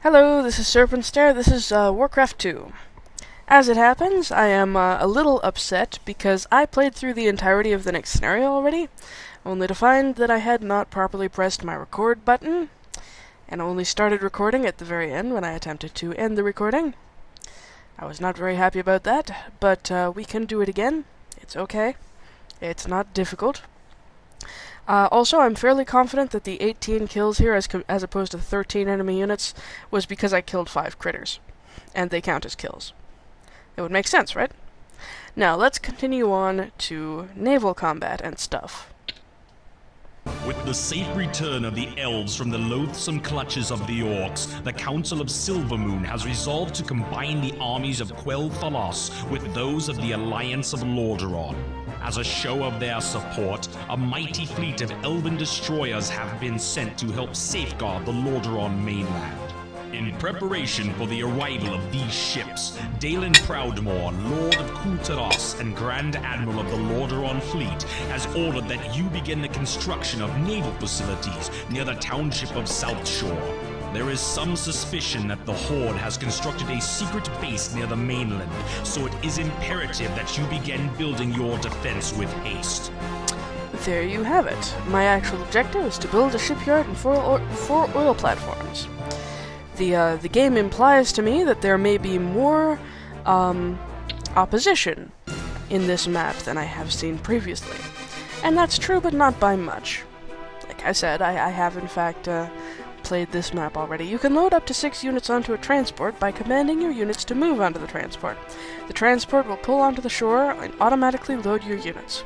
Hello, this is Serpent Stare. This is Warcraft 2. As it happens, I am a little upset because I played through the entirety of the next scenario already, only to find that I had not properly pressed my record button, and only started recording at the very end when I attempted to end the recording. I was not very happy about that, but we can do it again. It's okay. It's not difficult. Also, I'm fairly confident that the 18 kills here, as opposed to 13 enemy units, was because I killed 5 critters. And they count as kills. It would make sense, right? Now, let's continue on to naval combat and stuff. With the safe return of the elves from the loathsome clutches of the orcs, the Council of Silvermoon has resolved to combine the armies of Quel'Thalas with those of the Alliance of Lordaeron. As a show of their support, a mighty fleet of elven destroyers have been sent to help safeguard the Lordaeron mainland. In preparation for the arrival of these ships, Dalen Proudmoore, Lord of Kul'Tiras and Grand Admiral of the Lordaeron fleet, has ordered that you begin the construction of naval facilities near the township of South Shore. There is some suspicion that the Horde has constructed a secret base near the mainland, so it is imperative that you begin building your defense with haste. There you have it. My actual objective is to build a shipyard and 4 oil platforms. The game implies to me that there may be more opposition in this map than I have seen previously. And that's true, but not by much. Like I said, I have in fact played this map already. You can load up to 6 units onto a transport by commanding your units to move onto the transport. The transport will pull onto the shore and automatically load your units.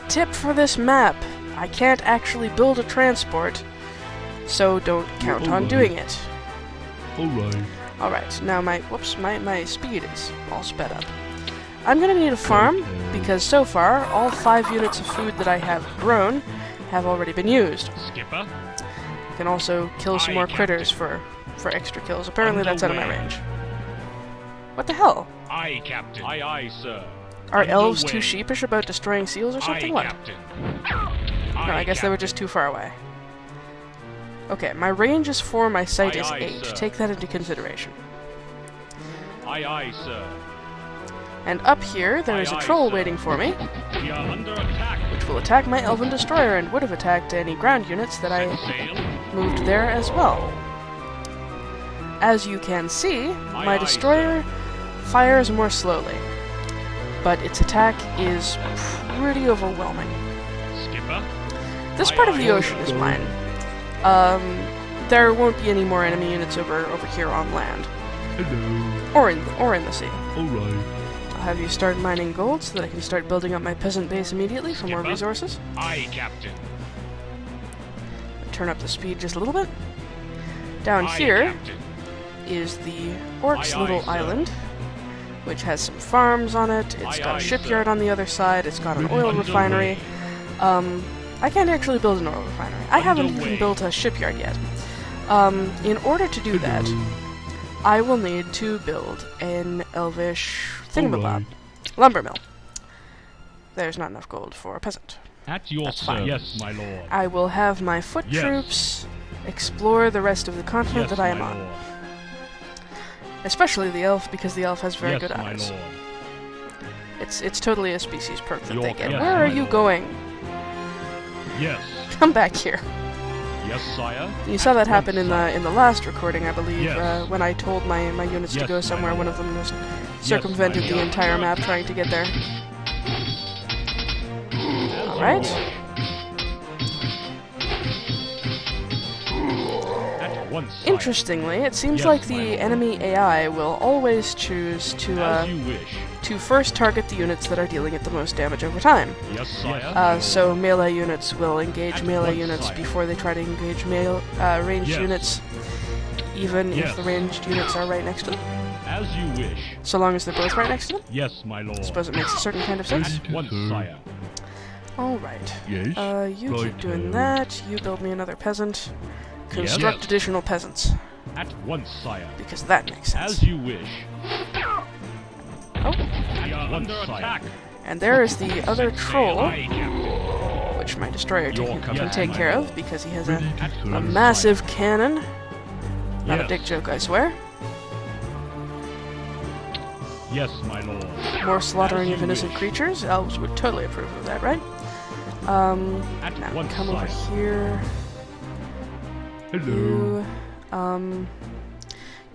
Tip for this map: I can't actually build a transport, so don't count on doing it. Alright, now my speed is all sped up. I'm gonna need a farm, because so far, all 5 units of food that I have grown have already been used. Skipper? I can also kill some more critters for extra kills. Apparently that's out of my range. What the hell? Aye, Captain. Aye, aye, sir. Are elves too sheepish about destroying seals or something? What? Captain. No, I guess they were just too far away. Okay, my range is 4, my sight is 8. Sir. Take that into consideration. Aye, aye, sir. And up here, there is a troll waiting for me, We are under attack. which will attack my elven destroyer and would have attacked any ground units that I Sail. moved there as well. As you can see, my destroyer fires more slowly, but its attack is pretty overwhelming. Skipper? This part of the ocean is mine. There won't be any more enemy units over here on land. Hello. Or in the sea. Alright. I'll have you start mining gold so that I can start building up my peasant base immediately for more Skipper? resources. Aye, Captain. Turn up the speed just a little bit. Down Aye, here Captain. is the orc's Aye, little sir. island, which has some farms on it. It's Aye, got aye, a shipyard sir. on the other side. It's got an Underway. oil refinery. I can't actually build an oil refinery. I haven't even Underway. built a shipyard yet. In order to do that, I will need to build an elvish thingamabob. Lumber mill. There's not enough gold for a peasant. At your That's fine. service, my lord. I will have my foot Yes. troops explore the rest of the continent Yes, that I am my on. lord. Especially the elf, because the elf has very Yes, good my eyes. lord. It's totally a species perk that Your they get. yes, Where are my you lord. going? Yes. Come back here. Yes, sire. You saw that At happen once, in sire. the last recording, I believe, Yes. when I told my units to Yes, go my somewhere. One of lord. them just circumvented my the lord. entire map trying to get there. Alright. At once, sire. Interestingly, it seems Yes, like my the lord. enemy AI will always choose As you wish. to first target the units that are dealing it the most damage over time. Yes, sire. So melee units will engage At melee once, units sire. before they try to engage ranged Yes. units, even if Yes. the ranged units are right next to them. As you wish. So long as they're both right next to them. Yes, my lord. I suppose it makes a certain kind of sense. At once, sire. Alright. Yes. You keep Right, doing that. You build me another peasant. Construct Yes. additional peasants. At once, sire. Because that makes sense. As you wish. Oh, We are under attack. and there is the other troll, Aye, Captain. which my destroyer Your can command, take my care lord. of, because he has Ready a to serve, massive cannon. Not a Yes. dick joke, I swear. Yes, my lord. More slaughtering As of you innocent wish. creatures. Elves would totally approve of that, right? At Now once, come over sire. here. Hello.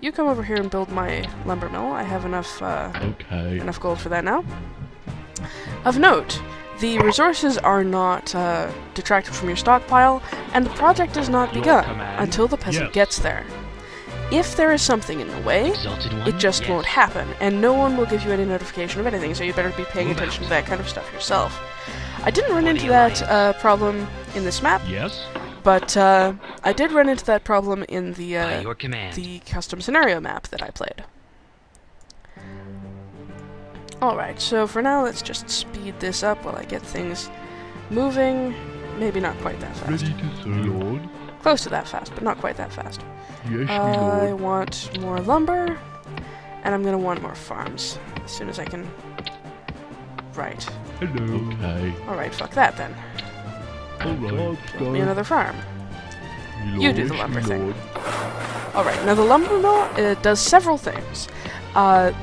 You come over here and build my lumber mill. I have enough Okay. enough gold for that now. Of note, the resources are not detracted from your stockpile, and the project is not Your begun command? until the peasant Yes. gets there. If there is something in the way, Exalted one? it just Yes. won't happen, and no one will give you any notification of anything, so you better be paying Move attention out. to that kind of stuff yourself. I didn't run For into the that Alliance. problem in this map, Yes. but I did run into that problem in By your command. the custom scenario map that I played. Alright, so for now let's just speed this up while I get things moving. Maybe not quite that fast. Ready to serve, lord. Close to that fast, but not quite that fast. Yes, I want more lumber, and I'm gonna want more farms as soon as I can. Right. Hello. Okay. Alright, fuck that then. Alright. Build me another farm. You do the lumber thing. Alright, now the lumber mill does several things.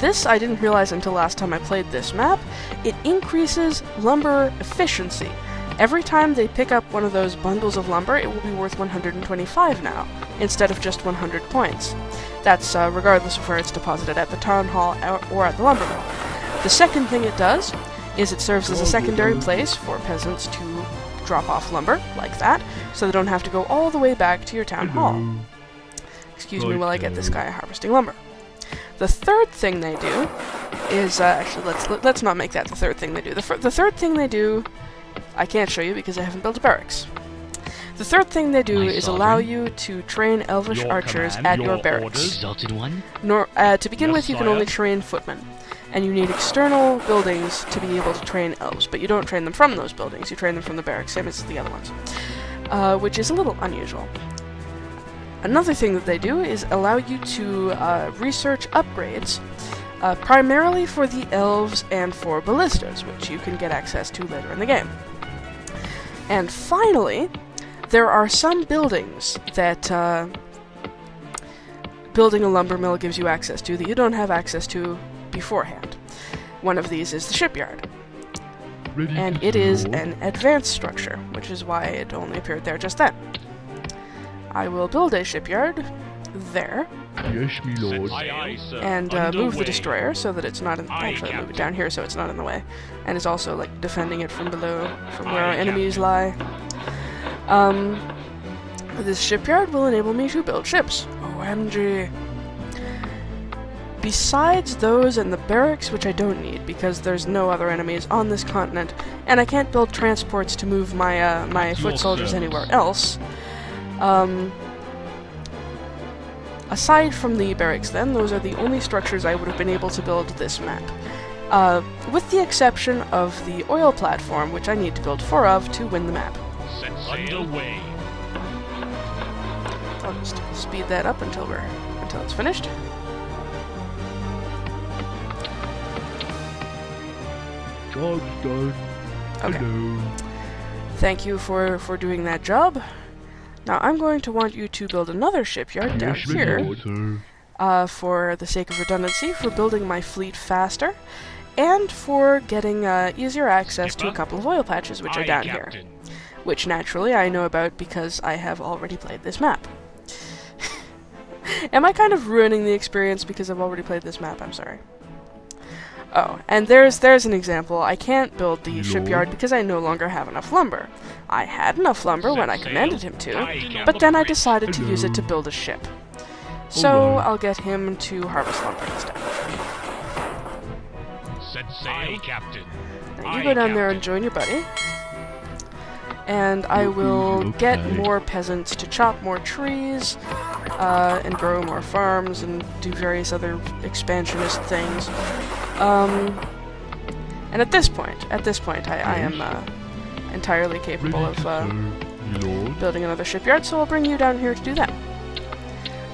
This I didn't realize until last time I played this map. It increases lumber efficiency. Every time they pick up one of those bundles of lumber, it will be worth 125 now, instead of just 100 points. That's regardless of where it's deposited, at the town hall or at the lumber mill. The second thing it does is it serves as a secondary place for peasants to drop off lumber, like that, so they don't have to go all the way back to your town hall. Excuse me while I get this guy harvesting lumber. The third thing they do is actually let's not make that the third thing they do. The third thing they do, I can't show you because I haven't built a barracks. The third thing they do My is allow sovereign. you to train elvish Your archers command, at your your barracks. orders. Exalted one? To begin Yes, with, you can sire. only train footmen, and you need external buildings to be able to train elves, but you don't train them from those buildings, you train them from the barracks, same as the other ones, which is a little unusual. Another thing that they do is allow you to research upgrades, primarily for the elves and for ballistas, which you can get access to later in the game. And finally, there are some buildings that building a lumber mill gives you access to that you don't have access to beforehand. One of these is the shipyard, and it is an advanced structure, which is why it only appeared there just then. I will build a shipyard there, Yes, me lord. Aye, aye, sir. and move the Underway. destroyer so that it's not in, Aye, actually move it Captain. down here so it's not in the way, and is also like defending it from below, from where Aye, our enemies Captain. lie. This shipyard will enable me to build ships. OMG. Besides those and the barracks, which I don't need because there's no other enemies on this continent, and I can't build transports to move my my At your foot soldiers service. anywhere else. Aside from the barracks, then, those are the only structures I would have been able to build this map. With the exception of the oil platform, which I need to build 4 of to win the map. Set sail. Underway. I'll just speed that up until it's finished. Job's done. Okay. Hello. Thank you for doing that job. Now I'm going to want you to build another shipyard down Yes, me here, lord, sir. for the sake of redundancy, for building my fleet faster, and for getting easier access to a Skipper? couple of oil patches which are Aye, down here. Captain. Which naturally I know about because I have already played this map. Am I kind of ruining the experience because I've already played this map? I'm sorry. Oh, and there's an example. I can't build the Lord. shipyard because I no longer have enough lumber. I had enough lumber when I Set sail. commanded him to, Aye, Captain. but then I decided to use it to Hello. build a ship. So Alright. I'll get him to harvest lumber instead. Set sail, Captain. Now you Aye, go down there Captain. and join your buddy. And I will get Okay. more peasants to chop more trees, and grow more farms, and do various other expansionist things. And at this point, I am entirely capable Ready of to serve, me lord. building another shipyard, so I'll bring you down here to do that.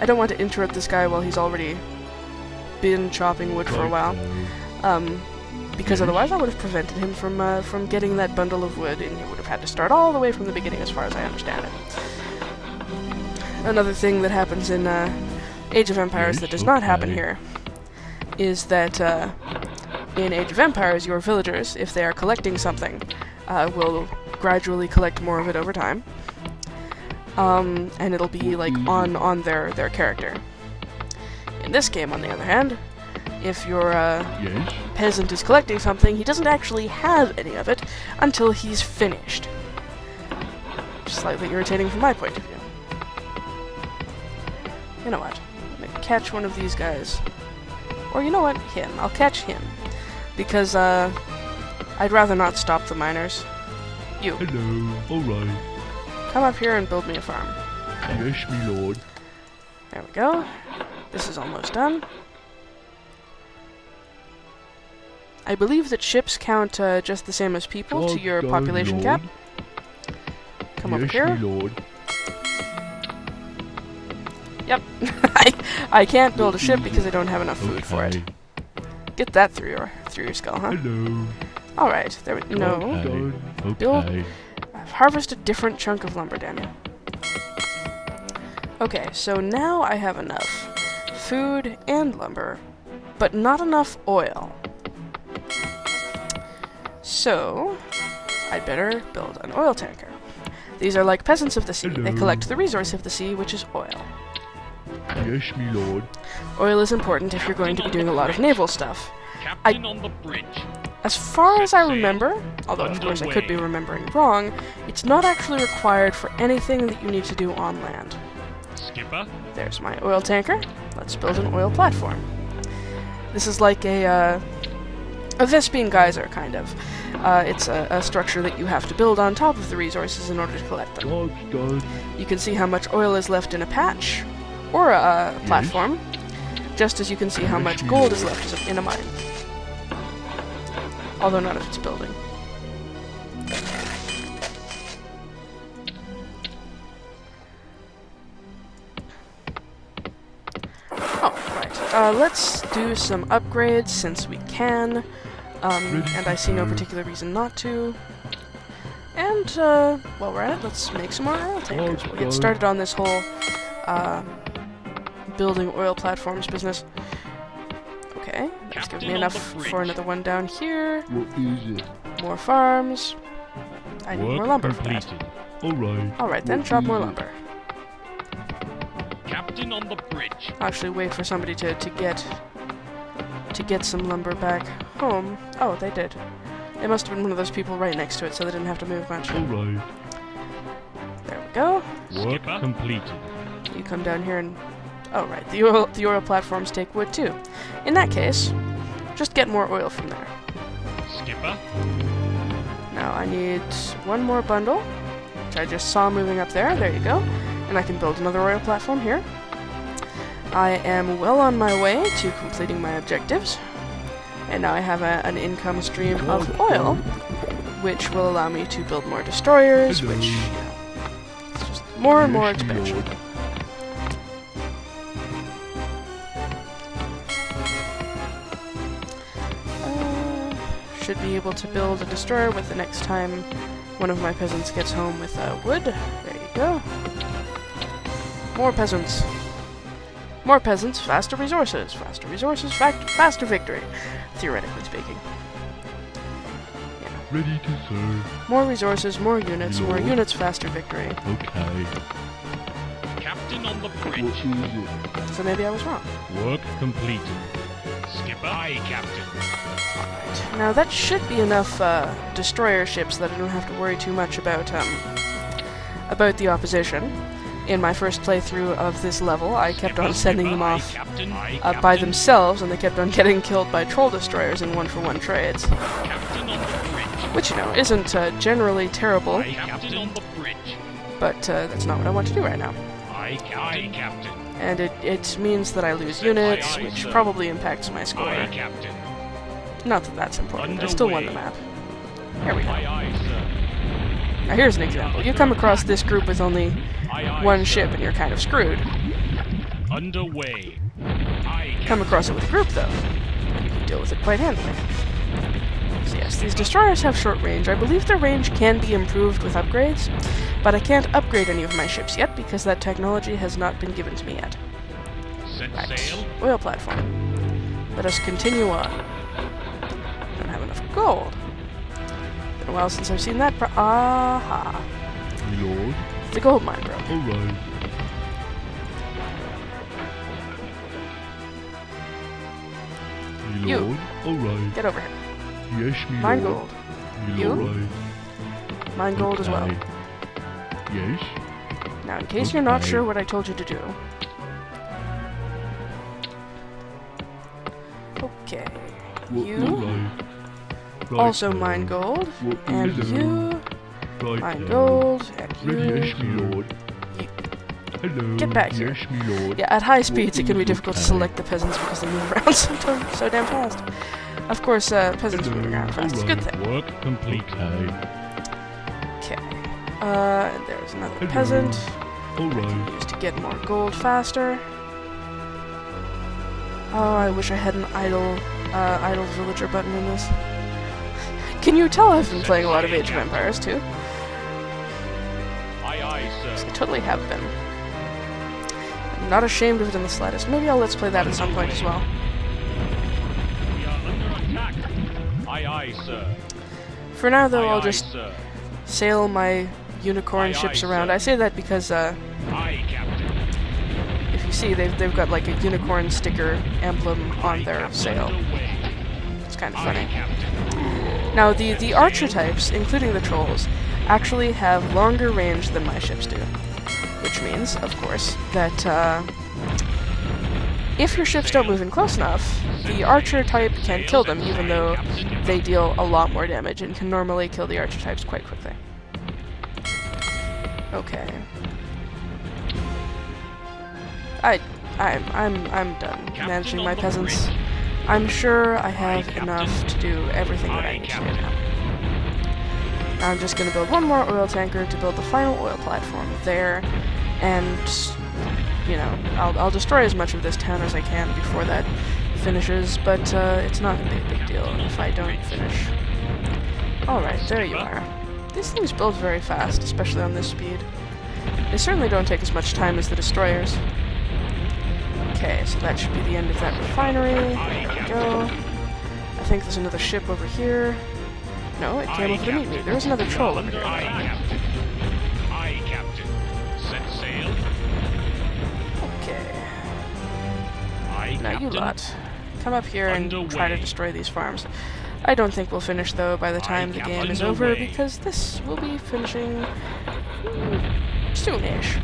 I don't want to interrupt this guy while he's already been chopping wood for a while. because otherwise I would have prevented him from getting that bundle of wood, and he would have had to start all the way from the beginning, as far as I understand it. Another thing that happens in Age of Empires that does not happen here is that in Age of Empires, your villagers, if they are collecting something, will gradually collect more of it over time, and it'll be like on their character. In this game, on the other hand, if your peasant is collecting something, he doesn't actually have any of it until he's finished. Slightly irritating from my point of view. You know what? I'm gonna catch one of these guys. Or you know what? Him. I'll catch him. Because, I'd rather not stop the miners. You. Hello. Alright. Come up here and build me a farm. Yes, me lord. There we go. This is almost done. I believe that ships count just the same as people to your population cap. Come over here. Yes, me lord. Yep. I can't build a ship because I don't have enough food for it. Get that through your skull, huh? Hello. All right. There we no. Okay. Build. Okay. I've harvested a different chunk of lumber, damn you. Okay, so now I have enough food and lumber, but not enough oil. So I'd better build an oil tanker. These are like peasants of the sea. They Hello. collect the resource of the sea, which is oil. Yes, me lord. Oil is important if you're going to be doing a lot of naval stuff. Captain on the bridge. As far as I remember, although of course I could be remembering wrong, it's not actually required for anything that you need to do on land. Skipper. There's my oil tanker. Let's build an oil platform. This is like a Vespian geyser, kind of. It's a structure that you have to build on top of the resources in order to collect them. Job's done. You can see how much oil is left in a patch, or a platform, just as you can see how much gold is left in a mine. Although none of it's building. Oh, right. Let's do some upgrades since we can. And I see no particular reason not to. And, while we're at it, let's make some more oil tankers. We'll get started on this whole, building oil platforms business. Okay, that's giving me enough for another one down here. What is it? More farms. I need more lumber for that. Alright. Alright then, chop more lumber. Captain on the bridge. I'll actually wait for somebody to get some lumber back home. Oh, they did. It must have been one of those people right next to it, so they didn't have to move much. Alright. There we go. Work completed. You come down here and... Oh, right. The oil platforms take wood, too. In that case, just get more oil from there. Skipper. Now, I need one more bundle, which I just saw moving up there. There you go. And I can build another oil platform here. I am well on my way to completing my objectives. And now I have an income stream of oil, which will allow me to build more destroyers, which, you know, it's just more and more expansion. Should be able to build a destroyer with the next time one of my peasants gets home with wood. There you go. More peasants. More peasants, faster resources. Faster resources, faster victory. Theoretically speaking. Yeah. Ready to serve. More resources, more units, faster victory. Okay. Captain on the What bridge. is it? So maybe I was wrong. Work completed. Skipper. Aye, Captain. Now that should be enough destroyer ships that I don't have to worry too much about the opposition. In my first playthrough of this level, I kept on sending them off Captain. by themselves, and they kept on getting killed by troll destroyers in one-for-one trades. Captain on the bridge. Which, you know, isn't generally terrible, Aye, Captain on the bridge. but that's not what I want to do right now. Aye, Captain. And it means that I lose units, which probably impacts my score. Aye, Captain. Not that that's important, I still won the map. Here we go. Aye, aye, sir. Now here's an example. You come across this group with only Aye, aye, one sir. ship and you're kind of screwed. Underway. Aye, Come across it with a group, though. You can deal with it quite handily. So yes, these destroyers have short range. I believe their range can be improved with upgrades, but I can't upgrade any of my ships yet because that technology has not been given to me yet. Set Right. sail. Oil platform. Let us continue on. Don't have enough gold. Been a while since I've seen that. Aha! My lord. The gold mine broke. Alright. My You. lord. Alright. Get over here. Yes, me Mine lord. gold. Me You? alright. Mine gold as well. Okay. Yes. Now, in case you're not Okay. sure what I told you to do. Okay. You. Alright. Right Also there. mine gold. Well, And hello. you. Right Mine there. gold. And Yes, you. me lord. You. Hello. Get back here. Yes, me lord. Yeah, at high speeds it can be is difficult to okay? select the peasants because they move around so damn fast. Of course, peasants Hello. moving around fast is a good thing. Work complete. Okay. And there's another Hello. peasant. Alright. Used to get more gold faster. Oh, I wish I had an idle villager button in this. Can you tell I've been playing a lot of Age of Empires too? Aye, aye, I sir. totally have been. I'm not ashamed of it in the slightest. Maybe I'll let's play that at some point as well. We are under attack. Aye, aye, sir. For now though, Aye, I'll aye, just sir. sail my unicorn Aye, ships aye, around. sir. I say that because Aye, Captain. if you see, they've got like a unicorn sticker emblem on Aye, their Captain. sail. Underway. It's kind of Aye, funny. Captain. Now, the archer types, including the trolls, actually have longer range than my ships do. Which means, of course, that if your ships don't move in close enough, the archer type can kill them, even though they deal a lot more damage and can normally kill the archer types quite quickly. Okay. I'm done managing my peasants. I'm sure I have enough to do everything that I need to do now. I'm just going to build one more oil tanker to build the final oil platform there, and, you know, I'll destroy as much of this town as I can before that finishes, but it's not going to be a big deal if I don't finish. Alright, there you are. These things build very fast, especially on this speed. They certainly don't take as much time as the destroyers. Okay, so that should be the end of that refinery. There we go. I think there's another ship over here. No, it came over to meet me. There is another troll over here. Aye, Captain. Aye, Captain. Set sail. Okay. Aye, Now you Captain. lot, come up here and try to destroy these farms. I don't think we'll finish though by the time the game is over underway. because this will be finishing soonish.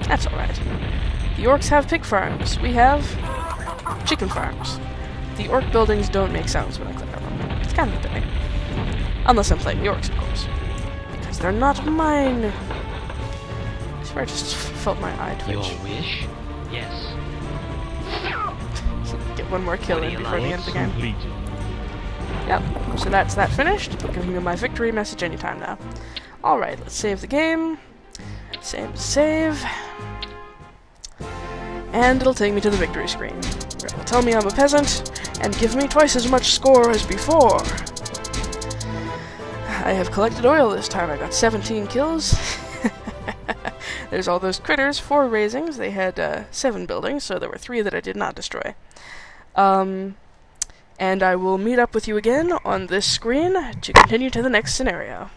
That's alright. The orcs have pig farms. We have chicken farms. The orc buildings don't make sounds when I click on them. It's kind of a pity. Unless I'm playing the orcs, of course. Because they're not mine. I swear I just felt my eye Your twitch. wish? Yes. Get one more kill in before the end of the game. Completed. Yep, so that's that finished. Giving me my victory message anytime now. Alright, let's save the game. Save. And it'll take me to the victory screen. It will tell me I'm a peasant, and give me twice as much score as before. I have collected oil this time. I got 17 kills. There's all those critters, 4 raisings. They had 7 buildings, so there were 3 that I did not destroy. And I will meet up with you again on this screen to continue to the next scenario.